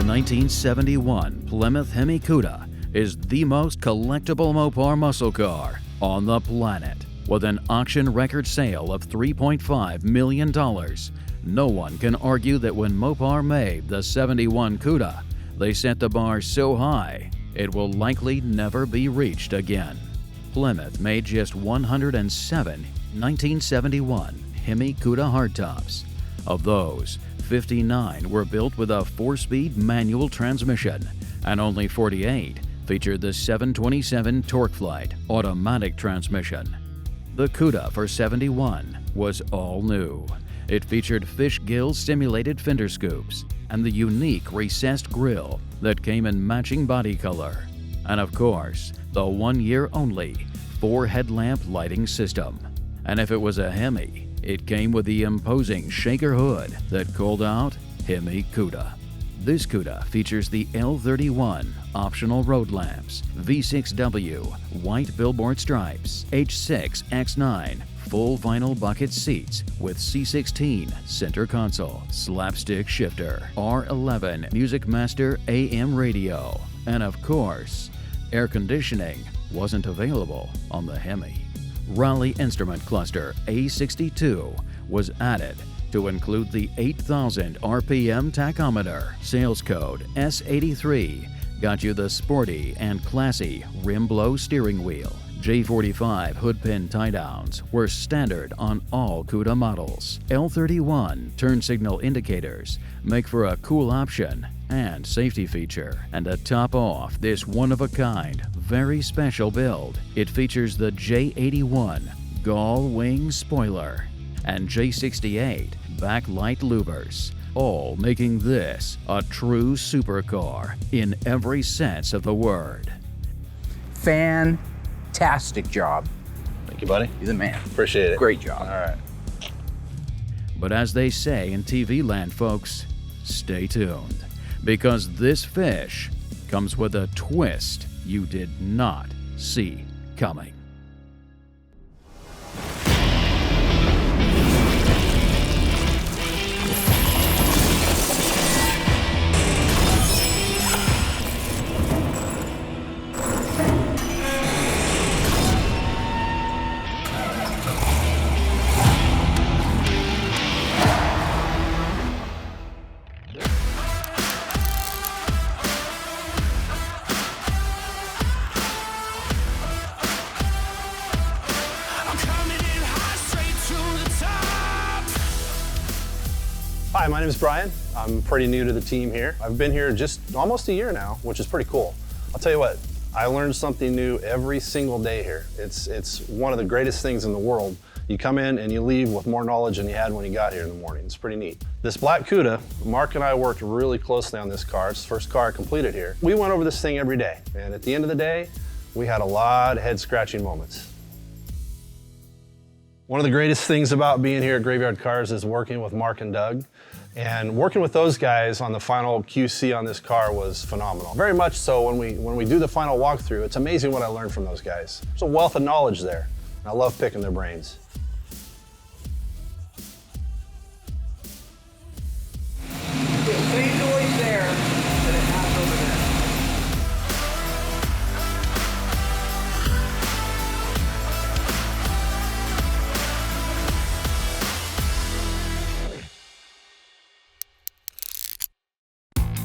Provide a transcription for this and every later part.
The 1971 Plymouth Hemi Cuda is the most collectible Mopar muscle car on the planet. With an auction record sale of $3.5 million, no one can argue that when Mopar made the 71 Cuda, they set the bar so high it will likely never be reached again. Plymouth made just 107 1971 Hemi Cuda hardtops. Of those, 59 were built with a 4-speed manual transmission, and only 48 featured the 727 TorqueFlite automatic transmission. The Cuda for 71 was all new. It featured fish gill simulated fender scoops and the unique recessed grille that came in matching body color. And of course, the 1-year-only 4-headlamp lighting system. And if it was a Hemi, it came with the imposing shaker hood that called out Hemi Cuda. This Cuda features the L31 optional road lamps, V6W white billboard stripes, H6 X9 full vinyl bucket seats with C16 center console, slapstick shifter, R11 Music Master AM radio, and of course, air conditioning wasn't available on the Hemi. Rally Instrument Cluster A62 was added to include the 8,000 RPM tachometer. Sales code S83 got you the sporty and classy rim blow steering wheel. J45 hood pin tie-downs were standard on all Cuda models. L31 turn signal indicators make for a cool option and safety feature. And to top off this one-of-a-kind, very special build, it features the J81 Gull Wing spoiler and J68 backlight louvers, all making this a true supercar in every sense of the word. Fantastic job. Thank you, buddy. You're the man. Appreciate it. Great job. All right. But as they say in TV land, folks, stay tuned, because this fish comes with a twist you did not see coming. Hi, my name is Brian. I'm pretty new to the team here. I've been here just almost a year now, which is pretty cool. I'll tell you what, I learned something new every single day here. It's one of the greatest things in the world. You come in and you leave with more knowledge than you had when you got here in the morning. It's pretty neat. This black Cuda, Mark and I worked really closely on this car. It's the first car I completed here. We went over this thing every day, and at the end of the day, we had a lot of head-scratching moments. One of the greatest things about being here at Graveyard Carz is working with Mark and Doug. And working with those guys on the final QC on this car was phenomenal. Very much so when we do the final walkthrough, it's amazing what I learned from those guys. There's a wealth of knowledge there. I love picking their brains. Same noise there that it has over there.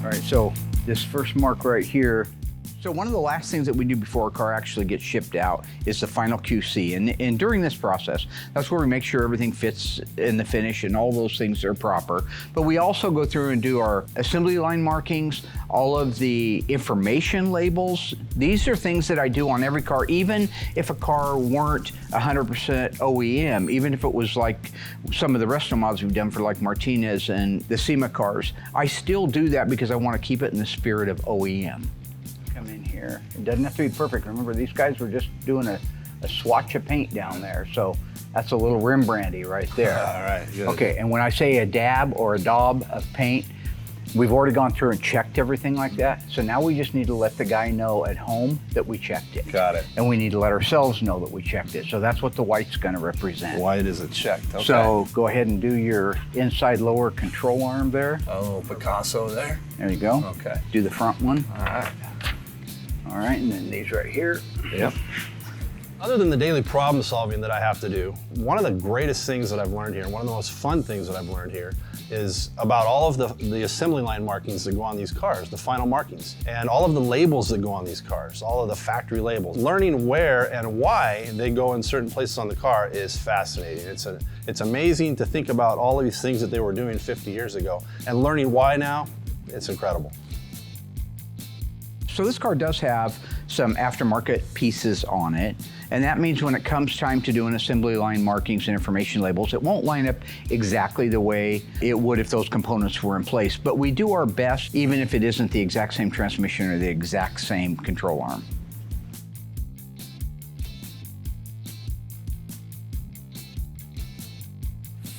All right, so this first mark right here. So one of the last things that we do before a car actually gets shipped out is the final QC. And during this process, that's where we make sure everything fits in the finish and all those things are proper. But we also go through and do our assembly line markings, all of the information labels. These are things that I do on every car, even if a car weren't 100% OEM, even if it was like some of the rest of the models we've done for like Martinez and the SEMA cars. I still do that because I want to keep it in the spirit of OEM. Come in here. It doesn't have to be perfect. Remember, these guys were just doing a swatch of paint down there. So that's a little Rembrandt-y right there. All right, good. Okay, and when I say a dab or a daub of paint, We've already gone through and checked everything like that. So now we just need to let the guy know at home that we checked it. Got it. And we need to let ourselves know that we checked it. So that's what the white's gonna represent. White is it checked, okay. So go ahead and do your inside lower control arm there. A little Picasso there. There you go. Okay. Do the front one. All right. All right, and then these right here. Yep. Other than the daily problem solving that I have to do, one of the greatest things that I've learned here, one of the most fun things that I've learned here, is about all of the assembly line markings that go on these cars, the final markings, and all of the labels that go on these cars, all of the factory labels. Learning where and why they go in certain places on the car is fascinating. It's amazing to think about all of these things that they were doing 50 years ago, and learning why now, it's incredible. So this car does have some aftermarket pieces on it, and that means when it comes time to doing assembly line markings and information labels, it won't line up exactly the way it would if those components were in place, but we do our best even if it isn't the exact same transmission or the exact same control arm.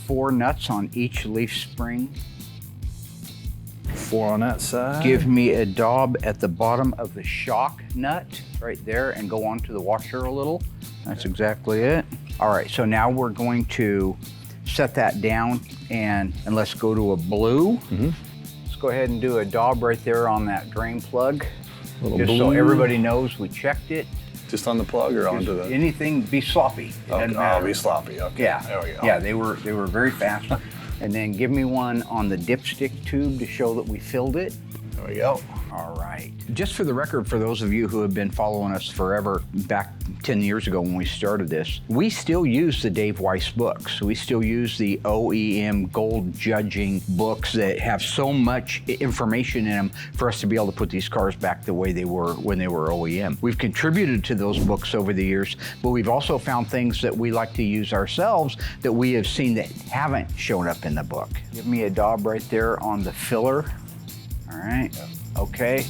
Four nuts on each leaf spring. 4 on that side. Give me a daub at the bottom of the shock nut right there and go onto the washer a little. That's exactly it. All right, so now we're going to set that down and let's go to a blue. Let's go ahead and do a daub right there on that drain plug. Just blue. So everybody knows we checked it. Just on the plug or onto the? Anything, be sloppy. It doesn't Oh, matter. be sloppy, okay. Yeah, There we go. yeah, they were very fast. And then give me one on the dipstick tube to show that we filled it. There we go. All right. Just for the record, for those of you who have been following us forever, back 10 years ago when we started this, we still use the Dave Weiss books. We still use the OEM gold judging books that have so much information in them for us to be able to put these cars back the way they were when they were OEM. We've contributed to those books over the years, but we've also found things that we like to use ourselves that we have seen that haven't shown up in the book. Give me a daub right there on the filler. All right. Okay.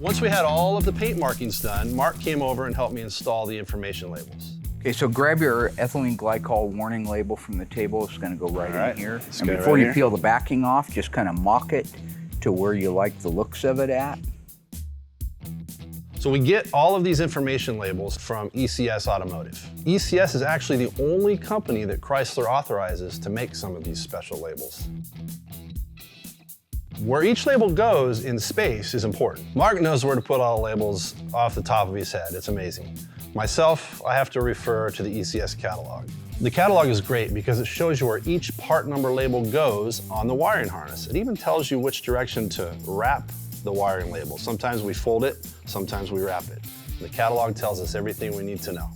Once we had all of the paint markings done, Mark came over and helped me install the information labels. Okay, so grab your ethylene glycol warning label from the table. It's gonna go right in here. And get it before right you here. peel the backing off, just kind of mock it to where you like the looks of it at. So we get all of these information labels from ECS Automotive. ECS is actually the only company that Chrysler authorizes to make some of these special labels. Where each label goes in space is important. Mark knows where to put all the labels off the top of his head. It's amazing. Myself, I have to refer to the ECS catalog. The catalog is great because it shows you where each part number label goes on the wiring harness. It even tells you which direction to wrap the wiring label. Sometimes we fold it, sometimes we wrap it. The catalog tells us everything we need to know.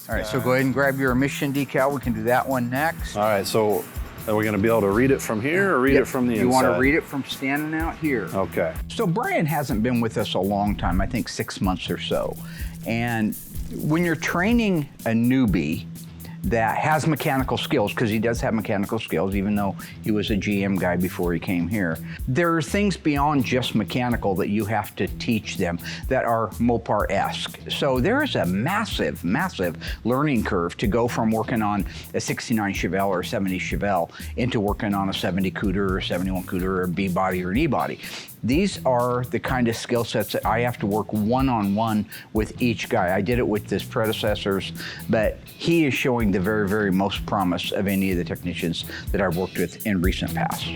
All right, so go ahead and grab your emission decal. We can do that one next. All right, so are we gonna be able to read it from here or read it from the inside? You want to read it from standing out here. Okay. So Brian hasn't been with us a long time, I think 6 months or so. And when you're training a newbie that has mechanical skills, because he does have mechanical skills, even though he was a GM guy before he came here, there are things beyond just mechanical that you have to teach them that are Mopar-esque. So there is a massive, massive learning curve to go from working on a 69 Chevelle or a 70 Chevelle into working on a 70 Cuda or a 71 Cuda or a B-body or an E-body. These are the kind of skill sets that I have to work one-on-one with each guy. I did it with his predecessors, but he is showing the very, very most promise of any of the technicians that I've worked with in recent past.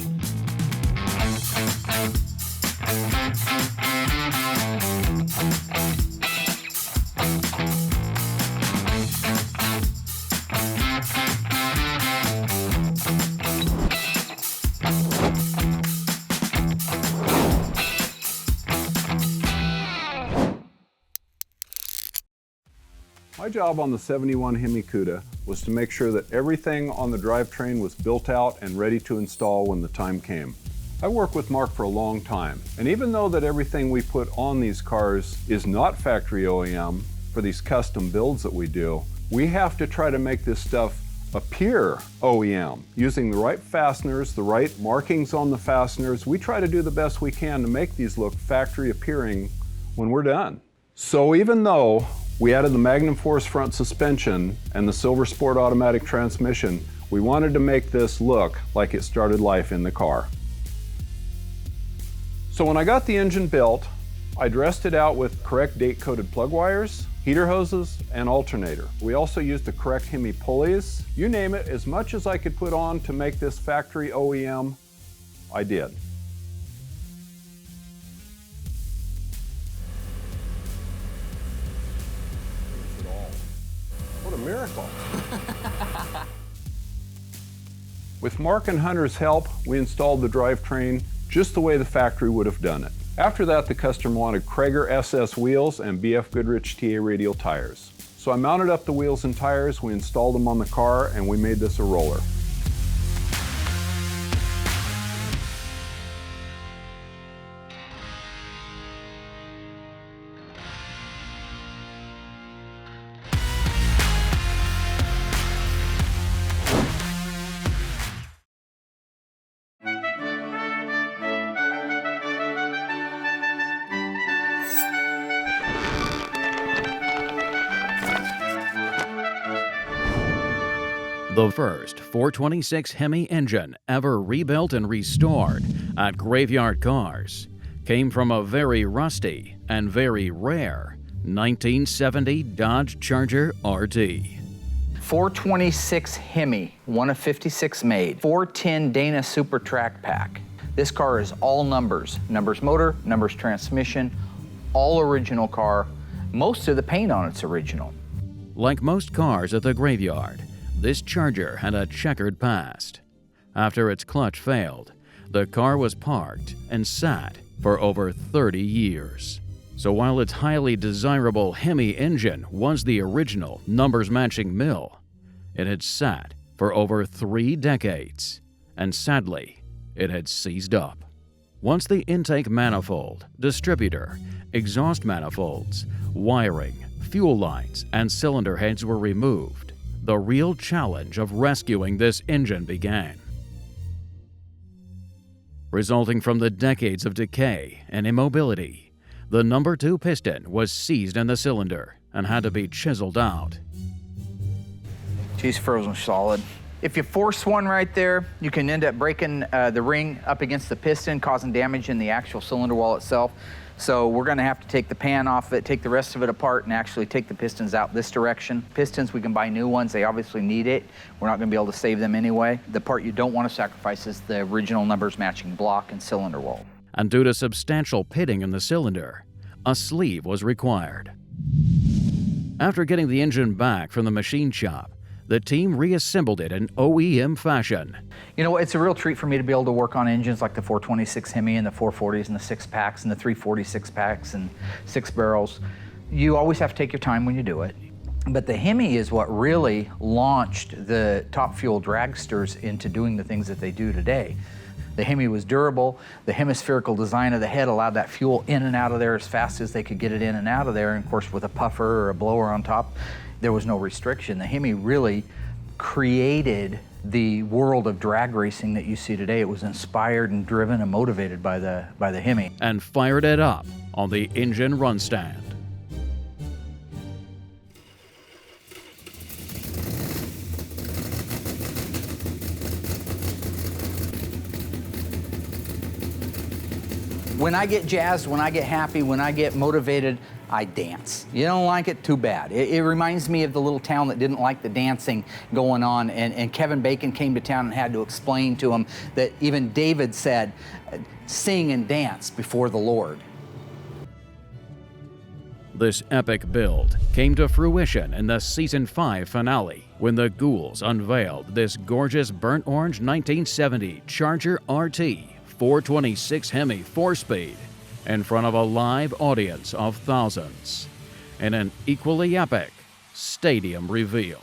My job on the 71 Hemi Cuda was to make sure that everything on the drivetrain was built out and ready to install when the time came. I worked with Mark for a long time, and even though that everything we put on these cars is not factory OEM for these custom builds that we do, we have to try to make this stuff appear OEM. Using the right fasteners, the right markings on the fasteners, we try to do the best we can to make these look factory appearing when we're done. So even though we added the Magnum Force front suspension and the Silver Sport automatic transmission, we wanted to make this look like it started life in the car. So when I got the engine built, I dressed it out with correct date-coded plug wires, heater hoses, and alternator. We also used the correct Hemi pulleys. You name it, as much as I could put on to make this factory OEM, I did. What a miracle. With Mark and Hunter's help, we installed the drivetrain just the way the factory would have done it. After that, the customer wanted Krager SS wheels and BF Goodrich TA radial tires. So I mounted up the wheels and tires, we installed them on the car, and we made this a roller. The first 426 Hemi engine ever rebuilt and restored at Graveyard Carz came from a very rusty and very rare 1970 Dodge Charger RT. 426 Hemi, one of 56 made. 410 Dana Super Track Pack. This car is all numbers. Numbers motor, numbers transmission, all original car. Most of the paint on it's original. Like most cars at the graveyard, this Charger had a checkered past. After its clutch failed, the car was parked and sat for over 30 years. So while its highly desirable Hemi engine was the original numbers-matching mill, it had sat for over 3 decades, and sadly, it had seized up. Once the intake manifold, distributor, exhaust manifolds, wiring, fuel lines, and cylinder heads were removed, the real challenge of rescuing this engine began. Resulting from the decades of decay and immobility, the number 2 piston was seized in the cylinder and had to be chiseled out. She's frozen solid. If you force one right there, you can end up breaking the ring up against the piston, causing damage in the actual cylinder wall itself. So we're gonna have to take the pan off of it, take the rest of it apart, and actually take the pistons out this direction. Pistons, we can buy new ones. They obviously need it. We're not gonna be able to save them anyway. The part you don't wanna sacrifice is the original numbers matching block and cylinder wall. And due to substantial pitting in the cylinder, a sleeve was required. After getting the engine back from the machine shop, the team reassembled it in OEM fashion. You know, it's a real treat for me to be able to work on engines like the 426 Hemi and the 440s and the 6-packs and the 346 packs and 6 barrels. You always have to take your time when you do it. But the Hemi is what really launched the top fuel dragsters into doing the things that they do today. The Hemi was durable. The hemispherical design of the head allowed that fuel in and out of there as fast as they could get it in and out of there. And of course, with a puffer or a blower on top, there was no restriction. The Hemi really created the world of drag racing that you see today. It was inspired and driven and motivated by the Hemi. And fired it up on the engine run stand. When I get jazzed, when I get happy, when I get motivated, I dance. You don't like it? Too bad. It reminds me of the little town that didn't like the dancing going on, and Kevin Bacon came to town and had to explain to him that even David said, sing and dance before the Lord. This epic build came to fruition in the Season 5 finale when the Ghouls unveiled this gorgeous burnt orange 1970 Charger RT 426 Hemi 4-speed in front of a live audience of thousands in an equally epic Stadium Reveal.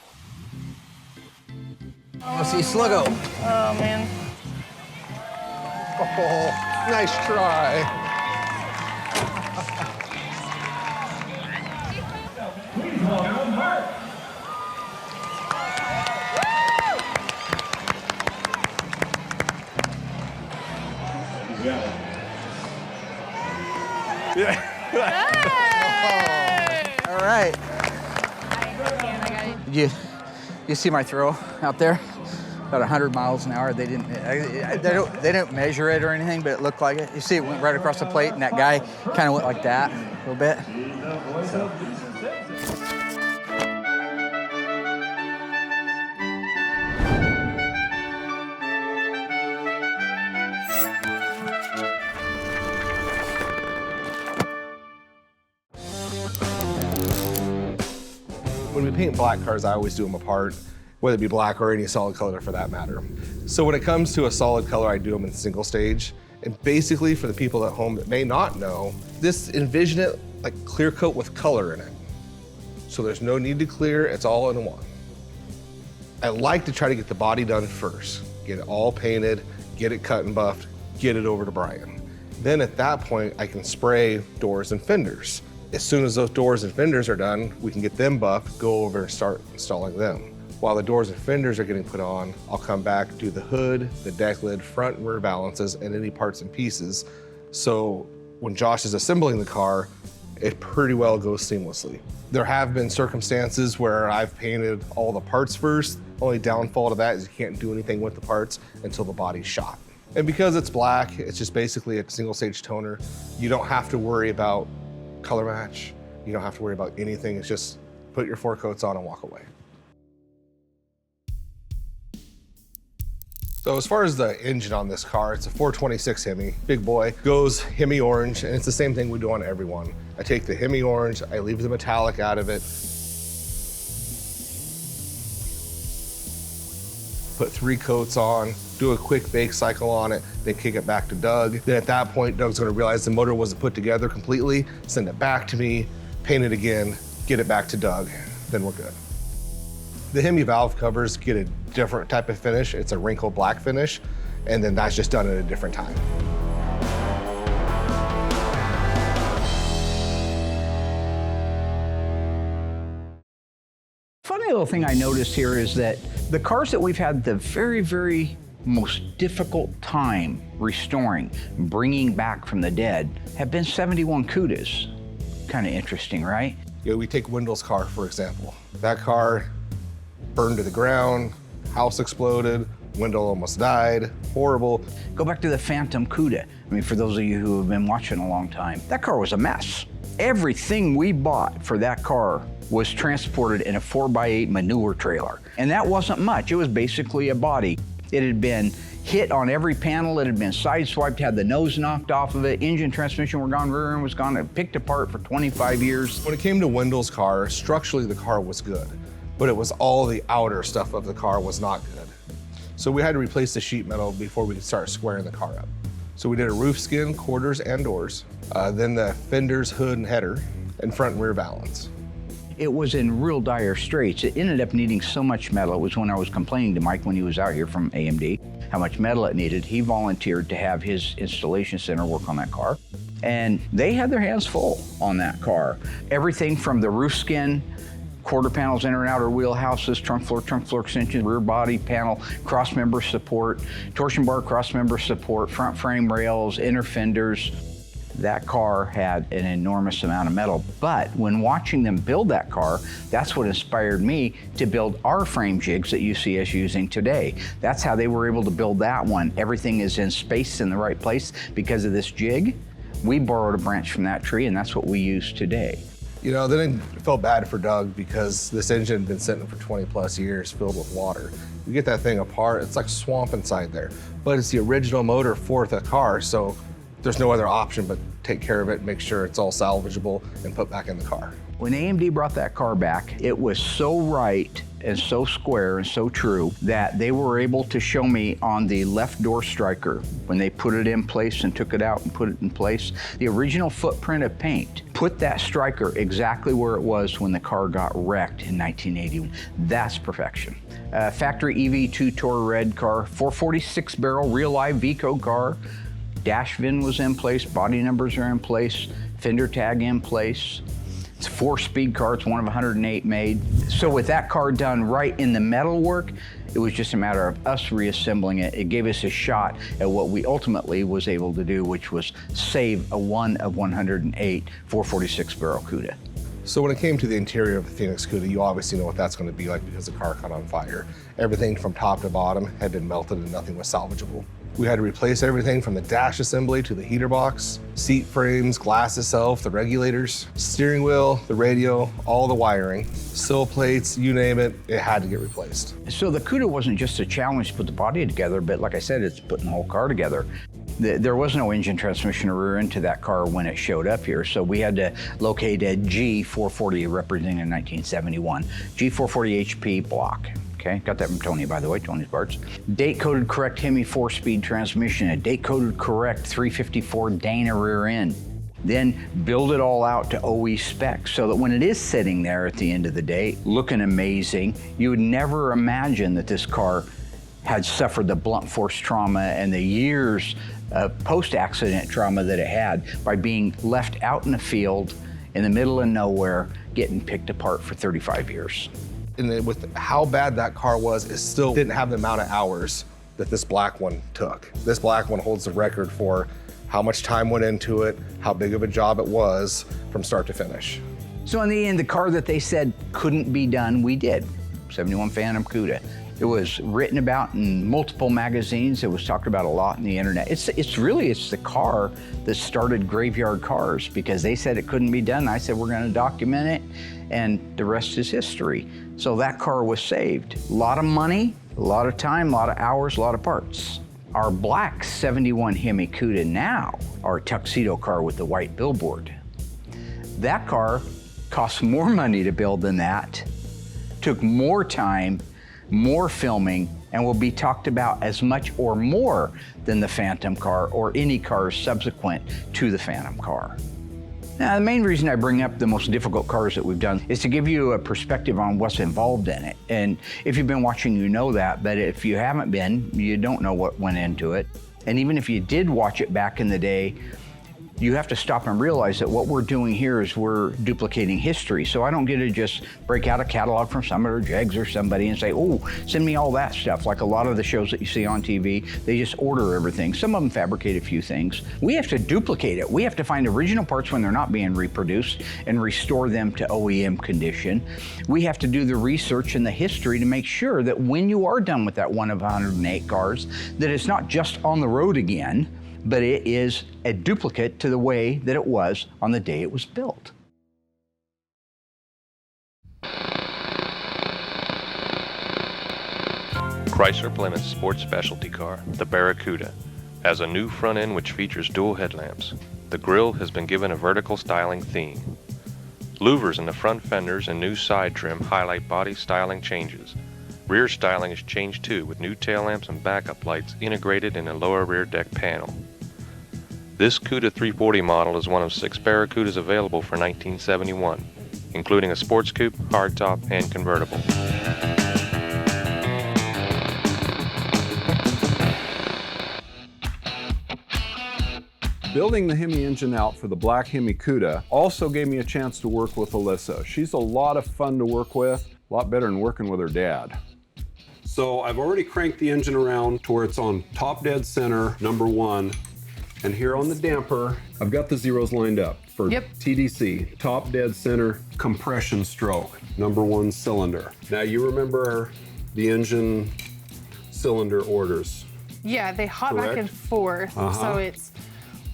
Oh, see Sluggo. Oh, man. Oh, nice try. All right. You see my throw out there? About 100 miles an hour. They don't measure it or anything, but it looked like it. You see it went right across the plate, and that guy kind of went like that a little bit. So. When we paint black cars, I always do them apart, whether it be black or any solid color for that matter. So when it comes to a solid color, I do them in single stage. And basically, for the people at home that may not know, envision it like clear coat with color in it. So there's no need to clear, it's all in one. I like to try to get the body done first, get it all painted, get it cut and buffed, get it over to Brian. Then at that point, I can spray doors and fenders. As soon as those doors and fenders are done, we can get them buffed, go over and start installing them. While the doors and fenders are getting put on, I'll come back, do the hood, the deck lid, front and rear balances, and any parts and pieces. So when Josh is assembling the car, it pretty well goes seamlessly. There have been circumstances where I've painted all the parts first. Only downfall to that is you can't do anything with the parts until the body's shot. And because it's black, it's just basically a single stage toner. You don't have to worry about color match. You don't have to worry about anything. It's just put your 4 coats on and walk away. So as far as the engine on this car, it's a 426 Hemi, big boy, goes Hemi orange, and it's the same thing we do on every one. I take the Hemi orange, I leave the metallic out of it, put 3 coats on, do a quick bake cycle on it, then kick it back to Doug. Then at that point, Doug's gonna realize the motor wasn't put together completely, send it back to me, paint it again, get it back to Doug, then we're good. The Hemi valve covers get a different type of finish. It's a wrinkle black finish, and then that's just done at a different time. Funny little thing I noticed here is that the cars that we've had the very, very most difficult time restoring, bringing back from the dead, have been 71 Cudas. Kind of interesting, right? You know, we take Wendell's car, for example. That car burned to the ground, house exploded, Wendell almost died, horrible. Go back to the Phantom Cuda. I mean, for those of you who have been watching a long time, that car was a mess. Everything we bought for that car was transported in a 4x8 manure trailer. And that wasn't much, it was basically a body. It had been hit on every panel, it had been sideswiped, had the nose knocked off of it, engine, transmission were gone, rear end was gone, and picked apart for 25 years. When it came to Wendell's car, structurally the car was good, but it was all the outer stuff of the car was not good. So we had to replace the sheet metal before we could start squaring the car up. So we did a roof skin, quarters, and doors, then the fenders, hood, and header, and front and rear balance. It was in real dire straits. It ended up needing so much metal. It was when I was complaining to Mike when he was out here from AMD, how much metal it needed. He volunteered to have his installation center work on that car. And they had their hands full on that car. Everything from the roof skin, quarter panels, inner and outer wheel houses, trunk floor extension, rear body panel, cross member support, torsion bar cross member support, front frame rails, inner fenders. That car had an enormous amount of metal. But when watching them build that car, that's what inspired me to build our frame jigs that you see us using today. That's how they were able to build that one. Everything is in space in the right place because of this jig. We borrowed a branch from that tree, and that's what we use today. You know, then I felt bad for Doug because this engine had been sitting for 20 plus years filled with water. You get that thing apart, it's like swamp inside there. But it's the original motor for the car, so there's no other option but take care of it, make sure it's all salvageable, and put back in the car. When AMD brought that car back, it was so right and so square and so true that they were able to show me on the left door striker, when they put it in place and took it out and put it in place, the original footprint of paint put that striker exactly where it was when the car got wrecked in 1981. That's perfection. Factory EV2 Tour Red car, 446 barrel real live VCO car. Dash VIN was in place, body numbers are in place, fender tag in place. It's a 4-speed car, it's one of 108 made. So with that car done right in the metal work, it was just a matter of us reassembling it. It gave us a shot at what we ultimately was able to do, which was save a 1 of 108 446 barrel Cuda. So when it came to the interior of the Phoenix Cuda, you obviously know what that's going to be like because the car caught on fire. Everything from top to bottom had been melted and nothing was salvageable. We had to replace everything from the dash assembly to the heater box, seat frames, glass itself, the regulators, steering wheel, the radio, all the wiring, sill plates, you name it, it had to get replaced. So the Cuda wasn't just a challenge to put the body together, but like I said, it's putting the whole car together. There was no engine, transmission, or rear end to that car when it showed up here, so we had to locate a G440 representing a 1971 G440 HP block. Okay, got that from Tony, by the way, Tony's parts. Date-coded correct Hemi 4-speed transmission, a date-coded correct 354 Dana rear end. Then build it all out to OE specs so that when it is sitting there at the end of the day, looking amazing, you would never imagine that this car had suffered the blunt force trauma and the years of post-accident trauma that it had by being left out in the field in the middle of nowhere, getting picked apart for 35 years. And with how bad that car was, it still didn't have the amount of hours that this black one took. This black one holds the record for how much time went into it, how big of a job it was from start to finish. So in the end, the car that they said couldn't be done, we did. 71 Phantom Cuda. It was written about in multiple magazines. It was talked about a lot on the internet. It's the car that started Graveyard Cars because they said it couldn't be done. I said, we're gonna document it, and the rest is history. So that car was saved. A lot of money, a lot of time, a lot of hours, a lot of parts. Our black 71 Hemi Cuda now, our tuxedo car with the white billboard. That car cost more money to build than that, took more time, more filming, and will be talked about as much or more than the Phantom car or any cars subsequent to the Phantom car. Now, the main reason I bring up the most difficult cars that we've done is to give you a perspective on what's involved in it. And if you've been watching, you know that, but if you haven't been, you don't know what went into it. And even if you did watch it back in the day, you have to stop and realize that what we're doing here is we're duplicating history. So I don't get to just break out a catalog from Summit or Jegs or somebody and say, oh, send me all that stuff. Like a lot of the shows that you see on TV, they just order everything. Some of them fabricate a few things. We have to duplicate it. We have to find original parts when they're not being reproduced and restore them to OEM condition. We have to do the research and the history to make sure that when you are done with that 1 of 108 cars, that it's not just on the road again, but it is a duplicate to the way that it was on the day it was built. Chrysler Plymouth sports specialty car, the Barracuda, has a new front end which features dual headlamps. The grille has been given a vertical styling theme. Louvers in the front fenders and new side trim highlight body styling changes. Rear styling is changed too, with new tail lamps and backup lights integrated in a lower rear deck panel. This Cuda 340 model is one of 6 Barracudas available for 1971, including a sports coupe, hardtop, and convertible. Building the Hemi engine out for the black Hemi Cuda also gave me a chance to work with Alyssa. She's a lot of fun to work with, a lot better than working with her dad. So I've already cranked the engine around to where it's on top dead center, number 1. And here on the damper, I've got the zeros lined up for TDC, top dead center, compression stroke, number 1 cylinder. Now you remember the engine cylinder orders. Yeah, they hop back and forth. So it's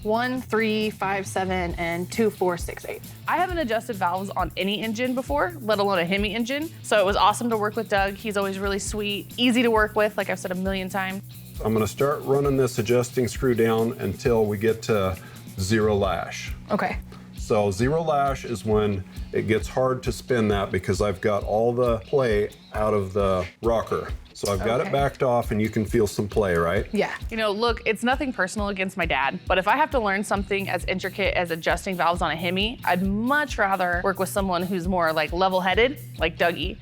1, 3, 5, 7, and 2, 4, 6, 8. I haven't adjusted valves on any engine before, let alone a Hemi engine. So it was awesome to work with Doug. He's always really sweet, easy to work with, like I've said a million times. I'm gonna start running this adjusting screw down until we get to 0 lash. Okay. So zero lash is when it gets hard to spin that because I've got all the play out of the rocker. So I've got it backed off and you can feel some play, right? Yeah. You know, look, it's nothing personal against my dad, but if I have to learn something as intricate as adjusting valves on a Hemi, I'd much rather work with someone who's more like level-headed, like Dougie,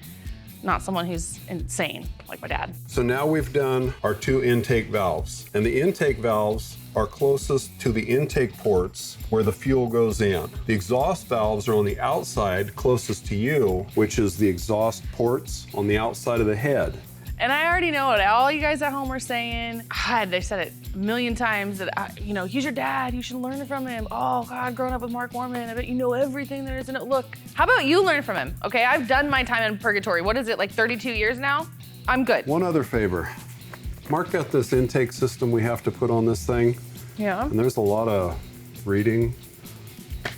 not someone who's insane, like my dad. So now we've done our 2 intake valves, and the intake valves are closest to the intake ports where the fuel goes in. The exhaust valves are on the outside closest to you, which is the exhaust ports on the outside of the head. And I already know it. All you guys at home are saying, God, they said it a million times that, you know, he's your dad, you should learn from him. Oh God, growing up with Mark Warman, I bet you know everything there is in it. Look, how about you learn from him? Okay, I've done my time in purgatory. What is it, like 32 years now? I'm good. One other favor. Mark got this intake system we have to put on this thing. Yeah. And there's a lot of reading.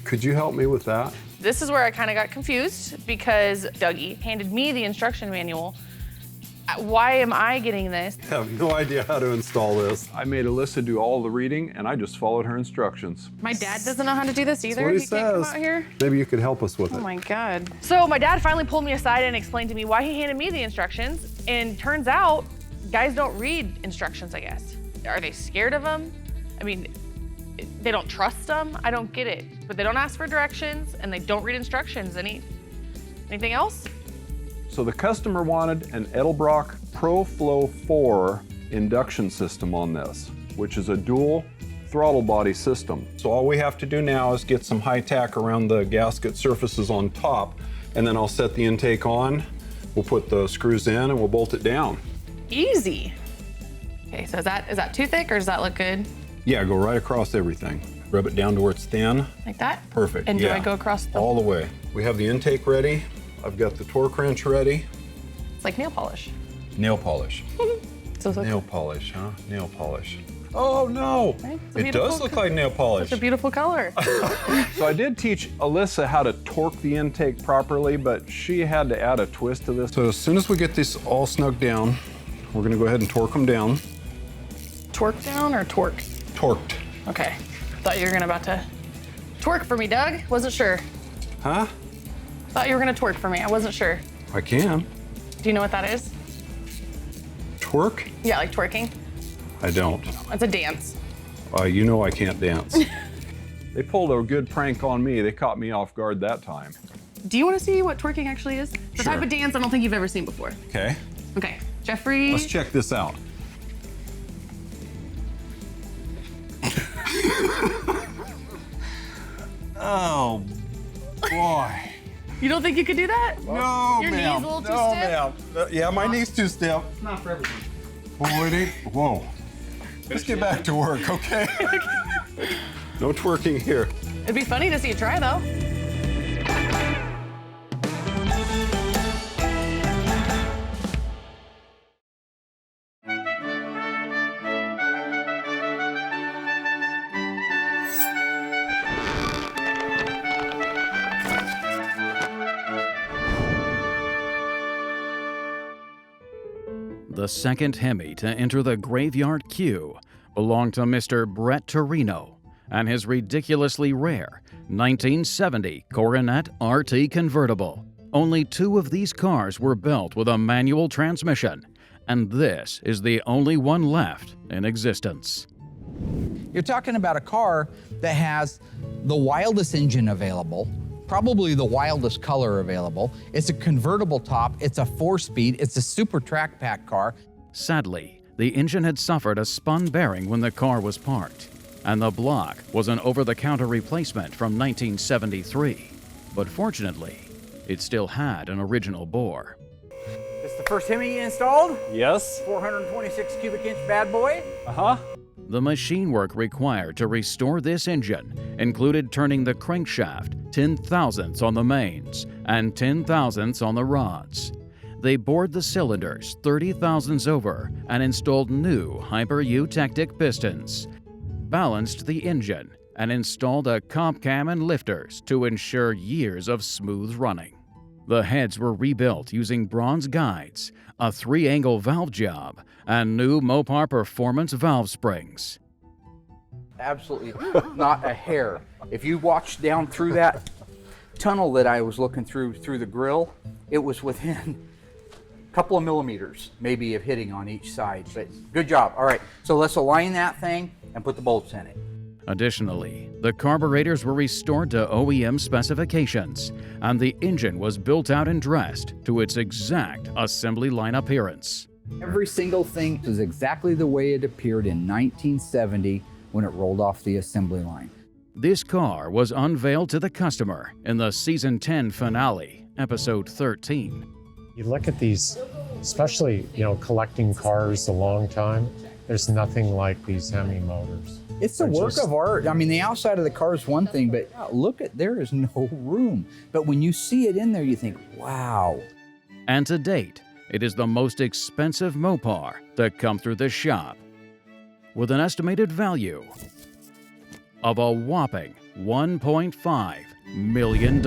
Could you help me with that? This is where I kind of got confused because Dougie handed me the instruction manual. Why am I getting this? I have no idea how to install this. I made Alyssa do all the reading and I just followed her instructions. My dad doesn't know how to do this either. That's what he He can't come says. out here. Maybe you could help us with it. Oh my God. So my dad finally pulled me aside and explained to me why he handed me the instructions. And turns out, guys don't read instructions, I guess. Are they scared of them? I mean, they don't trust them? I don't get it. But they don't ask for directions and they don't read instructions. Anything else? So the customer wanted an Edelbrock ProFlow 4 induction system on this, which is a dual throttle body system. So all we have to do now is get some high tack around the gasket surfaces on top, and then I'll set the intake on, we'll put the screws in, and we'll bolt it down. Easy. Okay, so is that too thick or does that look good? Yeah, go right across everything. Rub it down to where it's thin. Like that? Perfect, And yeah. do I go across the... All the way. We have the intake ready. I've got the torque wrench ready. It's like nail polish. Nail polish. So Nail polish, huh? Nail polish. Oh no! Right? It's a It does look like nail polish. It's a beautiful color. So I did teach Alyssa how to torque the intake properly, but she had to add a twist to this. So as soon as we get this all snugged down, we're gonna go ahead and torque them down. Torque down or torque? Torqued. Okay. Thought you were about to twerk for me, Doug. Wasn't sure. Huh? Thought you were gonna twerk for me. I wasn't sure. I can. Do you know what that is? Twerk? Yeah, like twerking. I don't. It's a dance. You know I can't dance. They pulled a good prank on me. They caught me off guard that time. Do you want to see what twerking actually is? The type of dance I don't think you've ever seen before. Okay. Okay, Jeffrey. Let's check this out. Oh, boy. You don't think you could do that? No, Your ma'am. knee's a little too No, stiff? ma'am. Yeah, my knee's too stiff. It's not for everyone. Oh, it ain't. Whoa. Let's get back to work, okay? No twerking here. It'd be funny to see you try, though. The second Hemi to enter the graveyard queue belonged to Mr. Brett Torino and his ridiculously rare 1970 Coronet RT convertible. Only 2 of these cars were built with a manual transmission, and this is the only one left in existence. You're talking about a car that has the wildest engine available, probably the wildest color available. It's a convertible top, it's a 4-speed, it's a super track pack car. Sadly, the engine had suffered a spun bearing when the car was parked, and the block was an over-the-counter replacement from 1973. But fortunately, it still had an original bore. This is the first Hemi installed. Yes. 426 cubic inch bad boy. Uh-huh. The machine work required to restore this engine included turning the crankshaft 10 thousandths on the mains and 10 thousandths on the rods. They bored the cylinders 30 thousandths over and installed new hyper-eutectic pistons, balanced the engine, and installed a comp cam and lifters to ensure years of smooth running. The heads were rebuilt using bronze guides, a 3-angle valve job, and new Mopar Performance valve springs. Absolutely not a hair. If you watch down through that tunnel that I was looking through the grill, it was within a couple of millimeters maybe of hitting on each side, but good job. All right, so let's align that thing and put the bolts in it. Additionally, the carburetors were restored to OEM specifications, and the engine was built out and dressed to its exact assembly line appearance. Every single thing is exactly the way it appeared in 1970 when it rolled off the assembly line. This car was unveiled to the customer in the Season 10 finale, Episode 13. You look at these, especially, collecting cars a long time, there's nothing like these Hemi motors. It's a work of art. I mean, the outside of the car is one thing, but look there is no room. But when you see it in there, you think, wow. And to date, it is the most expensive Mopar to come through the shop, with an estimated value of a whopping $1.5 million.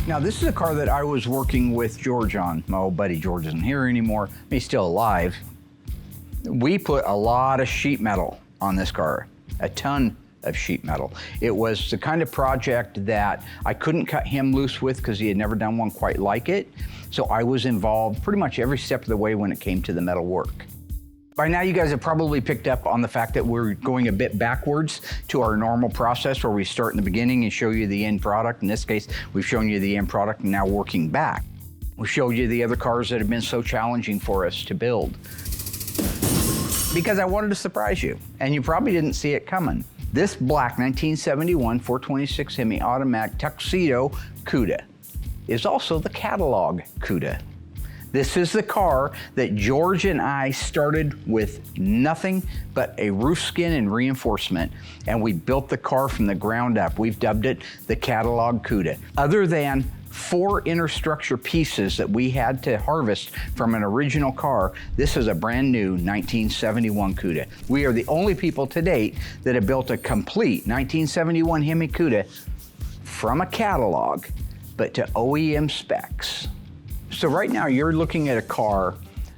Now, this is a car that I was working with George on. My old buddy George isn't here anymore. He's still alive. We put a lot of sheet metal on this car, a ton of sheet metal. It was the kind of project that I couldn't cut him loose with because he had never done one quite like it. So I was involved pretty much every step of the way when it came to the metal work. By now, you guys have probably picked up on the fact that we're going a bit backwards to our normal process where we start in the beginning and show you the end product. In this case, we've shown you the end product and now working back. We showed you the other cars that have been so challenging for us to build because I wanted to surprise you, and you probably didn't see it coming. This black 1971 426 Hemi automatic tuxedo Cuda is also the catalog Cuda. This is the car that George and I started with nothing but a roof skin and reinforcement, and we built the car from the ground up. We've dubbed it the catalog Cuda. Other than 4 inner structure pieces that we had to harvest from an original car, this is a brand new 1971 Cuda. We are the only people to date that have built a complete 1971 Hemi Cuda from a catalog, but to OEM specs. So right now you're looking at a car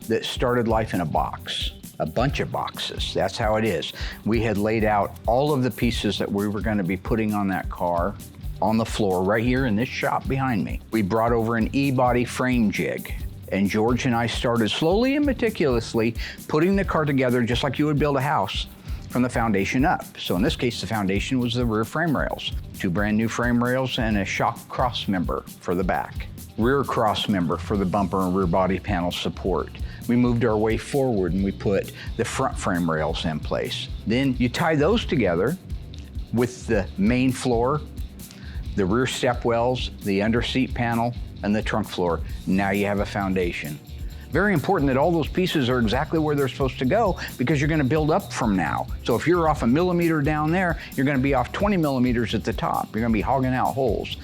that started life in a box, a bunch of boxes. That's how it is. We had laid out all of the pieces that we were going to be putting on that car on the floor right here in this shop behind me. We brought over an E-body frame jig, and George and I started slowly and meticulously putting the car together just like you would build a house from the foundation up. So in this case, the foundation was the rear frame rails, 2 brand new frame rails and a shock cross member for the back. Rear cross member for the bumper and rear body panel support. We moved our way forward and we put the front frame rails in place. Then you tie those together with the main floor, the rear step wells, the under seat panel, and the trunk floor. Now you have a foundation. Very important that all those pieces are exactly where they're supposed to go because you're going to build up from now. So if you're off a millimeter down there, you're going to be off 20 millimeters at the top. You're going to be hogging out holes.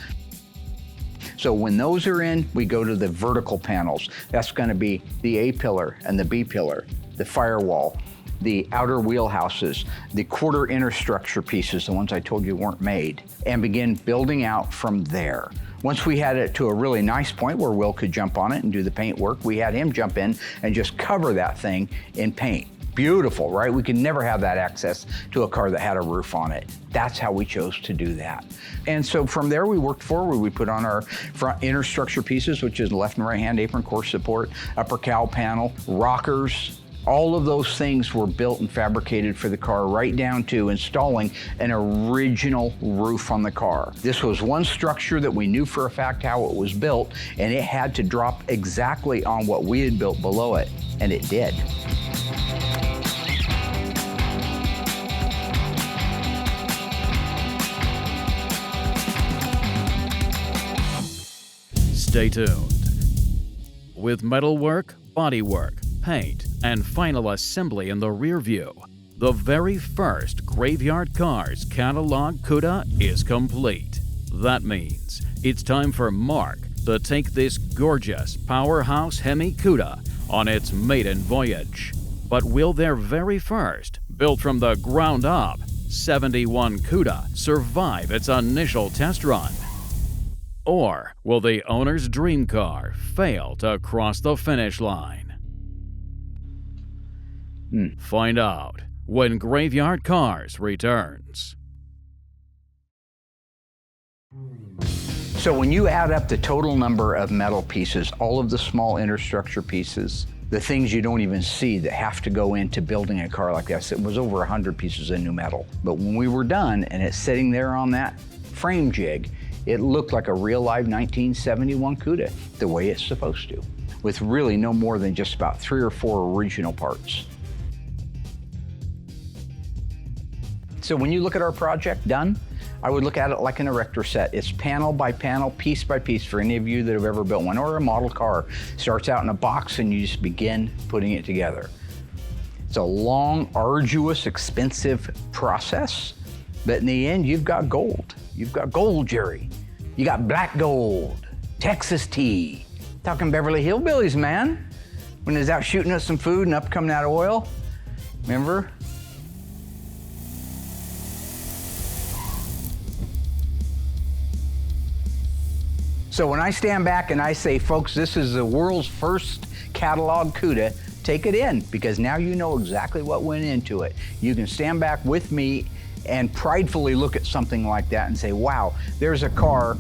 So when those are in, we go to the vertical panels. That's going to be the A pillar and the B pillar, the firewall, the outer wheelhouses, the quarter inner structure pieces, the ones I told you weren't made, and begin building out from there. Once we had it to a really nice point where Will could jump on it and do the paint work, we had him jump in and just cover that thing in paint. Beautiful, right? We could never have that access to a car that had a roof on it. That's how we chose to do that. And so from there, we worked forward. We put on our front inner structure pieces, which is left and right hand apron core support, upper cowl panel, rockers. All of those things were built and fabricated for the car, right down to installing an original roof on the car. This was one structure that we knew for a fact how it was built, and it had to drop exactly on what we had built below it, and it did. Stay tuned. With metalwork, bodywork, paint, and final assembly in the rear view, the very first Graveyard Carz catalog Cuda is complete. That means it's time for Mark to take this gorgeous powerhouse Hemi Cuda on its maiden voyage. But will their very first Built from the ground up, 71 Cuda survive its initial test run? Or will the owner's dream car fail to cross the finish line? Find out when Graveyard Carz returns. So when you add up the total number of metal pieces, all of the small interstructure pieces, the things you don't even see that have to go into building a car like this, it was over 100 pieces of new metal. But when we were done and it's sitting there on that frame jig, it looked like a real live 1971 Cuda, the way it's supposed to, with really no more than just about 3 or 4 original parts. So when you look at our project done, I would look at it like an erector set. It's panel by panel, piece by piece for any of you that have ever built one, or a model car. Starts out in a box and you just begin putting it together. It's a long, arduous, expensive process, but in the end, you've got gold. You've got gold, Jerry. You got black gold, Texas tea. Talking Beverly Hillbillies, man. When they was out shooting us some food and up coming out of oil. Remember? So when I stand back and I say, folks, this is the world's first catalog Cuda, take it in, because now you know exactly what went into it. You can stand back with me and pridefully look at something like that and say, wow, there's a car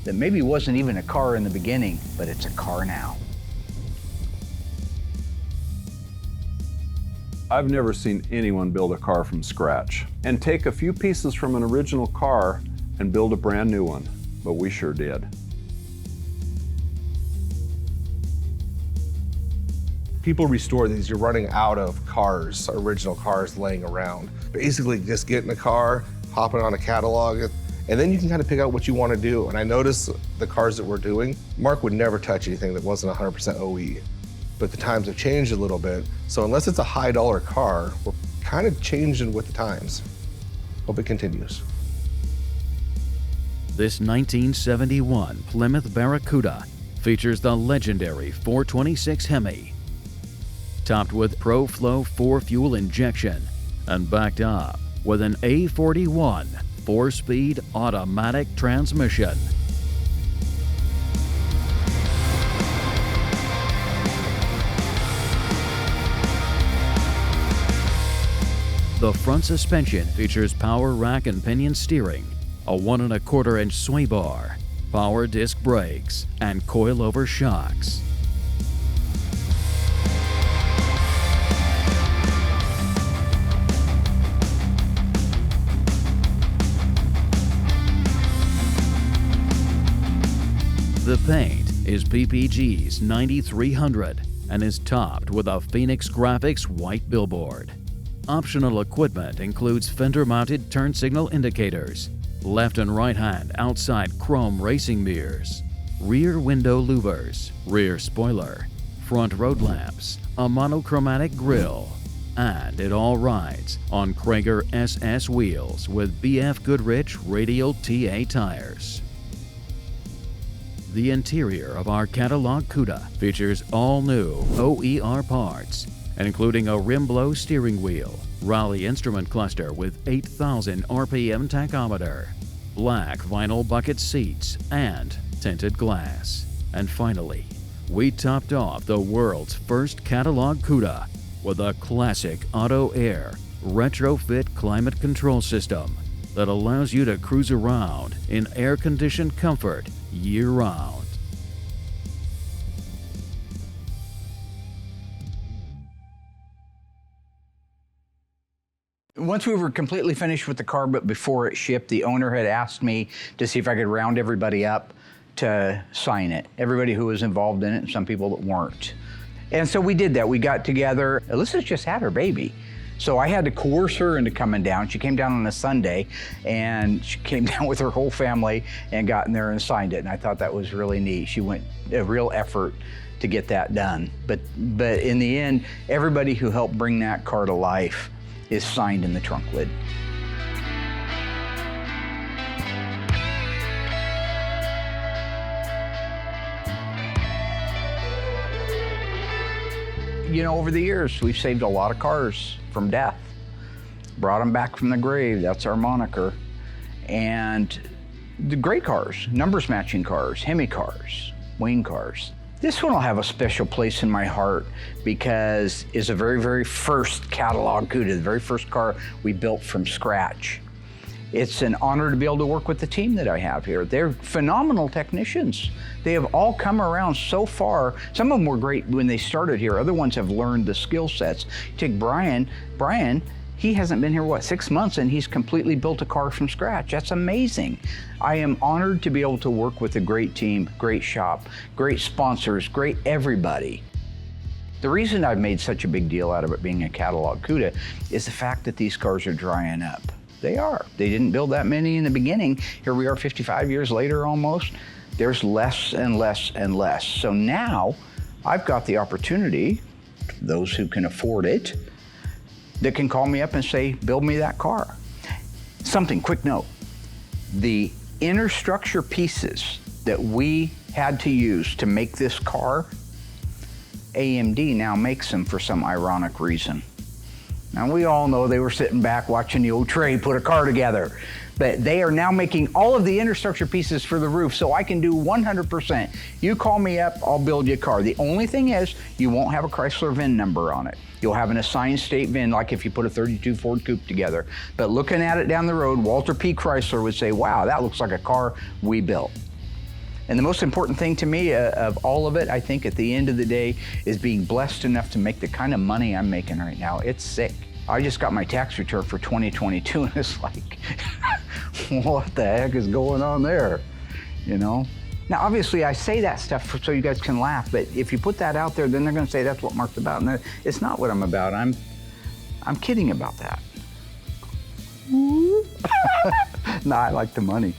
that maybe wasn't even a car in the beginning, but it's a car now. I've never seen anyone build a car from scratch and take a few pieces from an original car and build a brand new one, but we sure did. People restore these, you're running out of cars, original cars laying around. Basically just get in a car, hopping on a catalog, and then you can kind of pick out what you want to do. And I noticed the cars that we're doing, Mark would never touch anything that wasn't 100% OE. But the times have changed a little bit. So unless it's a high dollar car, we're kind of changing with the times. Hope it continues. This 1971 Plymouth Barracuda features the legendary 426 Hemi, topped with ProFlow 4-fuel injection and backed up with an A41 4-speed automatic transmission. The front suspension features power rack and pinion steering, a 1 1/4 inch sway bar, power disc brakes, and coilover shocks. The paint is PPG's 9300 and is topped with a Phoenix Graphics white billboard. Optional equipment includes fender-mounted turn signal indicators, left and right-hand outside chrome racing mirrors, rear window louvers, rear spoiler, front road lamps, a monochromatic grille, and it all rides on Krager SS wheels with BF Goodrich radial TA tires. The interior of our catalog Cuda features all new OER parts, including a rim blow steering wheel, Raleigh instrument cluster with 8,000 RPM tachometer, black vinyl bucket seats, and tinted glass. And finally, we topped off the world's first catalog Cuda with a classic Auto Air retrofit climate control system that allows you to cruise around in air-conditioned comfort year-round. Once we were completely finished with the car, but before it shipped, the owner had asked me to see if I could round everybody up to sign it. Everybody who was involved in it, and some people that weren't. And so we did that. We got together. Alyssa's just had her baby. So I had to coerce her into coming down. She came down on a Sunday, and she came down with her whole family and got in there and signed it. And I thought that was really neat. She went a real effort to get that done. But in the end, everybody who helped bring that car to life is signed in the trunk lid. You know, over the years, we've saved a lot of cars from death. brought them back from the grave. That's our moniker. And the great cars, numbers matching cars, Hemi cars, Wayne cars. This one will have a special place in my heart because it's the very, very first catalog Cuda, the very first car we built from scratch. It's an honor to be able to work with the team that I have here. They're phenomenal technicians. They have all come around so far. Some of them were great when they started here. Other ones have learned the skill sets. Take Brian. Brian, he hasn't been here, what, 6 months, and he's completely built a car from scratch. That's amazing. I am honored to be able to work with a great team, great shop, great sponsors, great everybody. The reason I've made such a big deal out of it being a catalog Cuda is the fact that these cars are drying up. They are. They didn't build that many in the beginning. Here we are 55 years later almost. There's less and less and less. So now I've got the opportunity, those who can afford it, that can call me up and say, build me that car. Something, quick note, the inner structure pieces that we had to use to make this car, AMD now makes them for some ironic reason. Now we all know they were sitting back watching the old Trey put a car together, but they are now making all of the infrastructure pieces for the roof, so I can do 100%. You call me up, I'll build you a car. The only thing is, you won't have a Chrysler VIN number on it. You'll have an assigned state VIN, like if you put a 32 Ford Coupe together. But looking at it down the road, Walter P. Chrysler would say, wow, that looks like a car we built. And the most important thing to me of all of it, I think at the end of the day, is being blessed enough to make the kind of money I'm making right now. It's sick. I just got my tax return for 2022 and it's like, what the heck is going on there, you know? Now, obviously I say that stuff so you guys can laugh, but if you put that out there, then they're gonna say that's what Mark's about. And it's not what I'm about. I'm kidding about that. No, I like the money.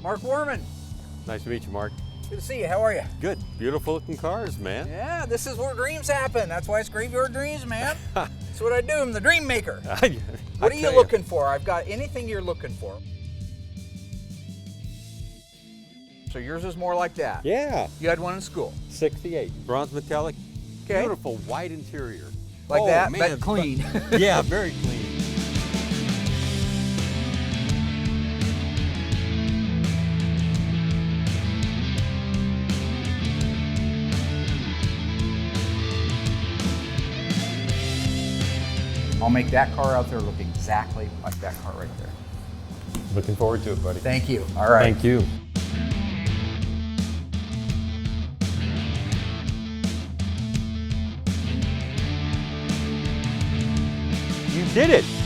Mark Warman. Nice to meet you, Mark. Good to see you. How are you? Good. Beautiful looking cars, man. Yeah, this is where dreams happen. That's why it's Graveyard Dreams, man. That's what I do. I'm the dream maker. What are you looking for? I've got anything you're looking for. So yours is more like that? Yeah. You had one in school? 68. Bronze metallic. Okay. Beautiful white interior. Like that, man, but clean. Yeah, very clean. I'll make that car out there look exactly like that car right there. Looking forward to it, buddy. Thank you. All right. Thank you. You did it.